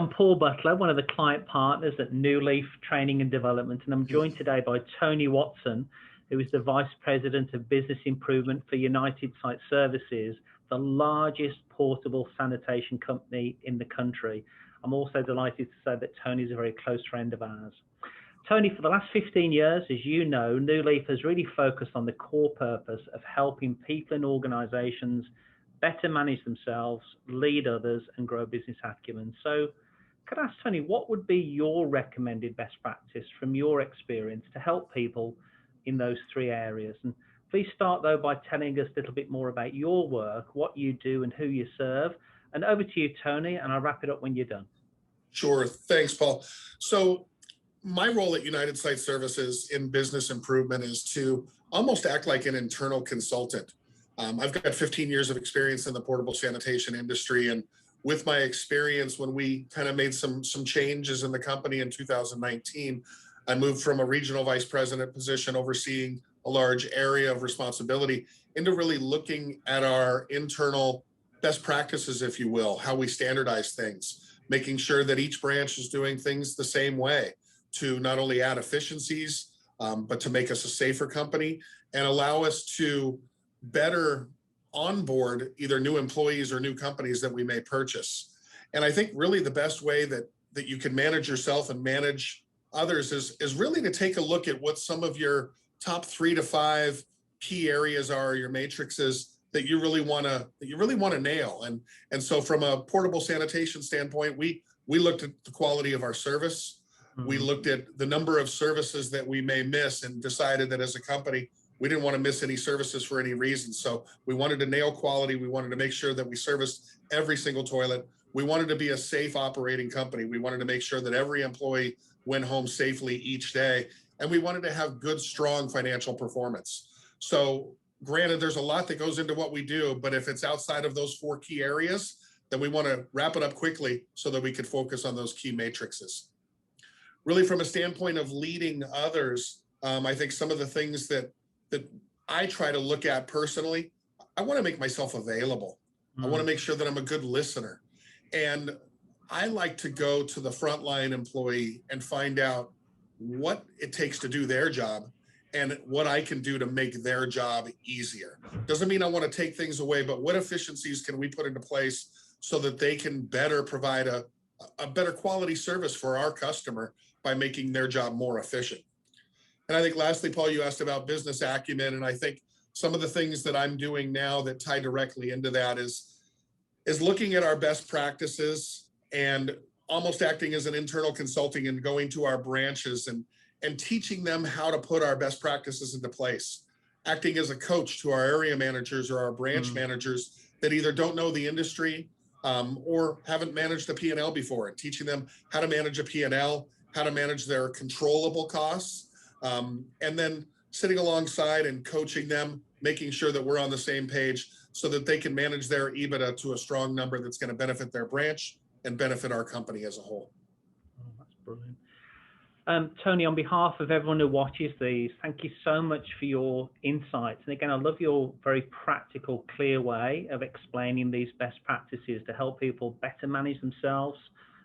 I'm Paul Butler, one of the client partners at New Leaf Training and Development, and I'm joined today by Tony Watson, who is the Vice President of Business Improvement for United Site Services, the largest portable sanitation company in the country. I'm also delighted to say that Tony is a very close friend of ours. Tony, for the last 15 years, as you know, New Leaf has really focused on the core purpose of helping people and organizations better manage themselves, lead others, and grow business acumen. So could I ask Tony, what would be your recommended best practice from your experience to help people in those three areas? And please start, though, by telling us a little bit more about your work, what you do and who you serve. And over to you, Tony, and I'll wrap it up when you're done. Sure. Thanks, Paul. So my role at United Site Services in business improvement is to almost act like an internal consultant. I've got 15 years of experience in the portable sanitation industry, and with my experience, when we kind of made some changes in the company in 2019, I moved from a regional vice president position overseeing a large area of responsibility into really looking at our internal best practices, if you will, how we standardize things, making sure that each branch is doing things the same way to not only add efficiencies, but to make us a safer company and allow us to better onboard either new employees or new companies that we may purchase. And I think really the best way that you can manage yourself and manage others is really to take a look at what some of your top 3 to 5 key areas are, your matrices that you really want to nail. And so from a portable sanitation standpoint, we looked at the quality of our service. Mm-hmm. We looked at the number of services that we may miss and decided that as a company, we didn't want to miss any services for any reason. So we wanted to nail quality. We wanted to make sure that we serviced every single toilet. We wanted to be a safe operating company. We wanted to make sure that every employee went home safely each day. And we wanted to have good, strong financial performance. So granted, there's a lot that goes into what we do, but if it's outside of those 4 key areas, then we want to wrap it up quickly so that we could focus on those key matrices. Really, from a standpoint of leading others, I think some of the things that I try to look at personally, I want to make myself available. I want to make sure that I'm a good listener. And I like to go to the frontline employee and find out what it takes to do their job and what I can do to make their job easier. Doesn't mean I want to take things away, but what efficiencies can we put into place so that they can better provide a better quality service for our customer by making their job more efficient. And I think lastly, Paul, you asked about business acumen. And I think some of the things that I'm doing now that tie directly into that is looking at our best practices and almost acting as an internal consulting and going to our branches and teaching them how to put our best practices into place. Acting as a coach to our area managers or our branch managers that either don't know the industry or haven't managed a P&L before, and teaching them how to manage a P&L, how to manage their controllable costs. And then sitting alongside and coaching them, making sure that we're on the same page so that they can manage their EBITDA to a strong number that's going to benefit their branch and benefit our company as a whole. Oh, that's brilliant. Tony, on behalf of everyone who watches these, thank you so much for your insights. And again, I love your very practical, clear way of explaining these best practices to help people better manage themselves,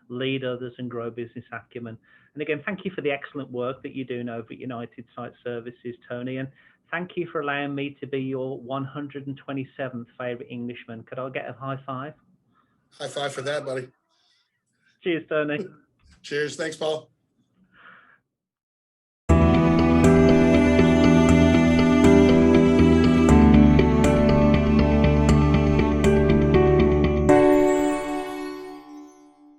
lead others, and grow business acumen. And again, thank you for the excellent work that you're doing over at United Site Services, Tony. And thank you for allowing me to be your 127th favorite Englishman. Could I get a high five? High five for that, buddy. Cheers, Tony. Cheers. Thanks, Paul.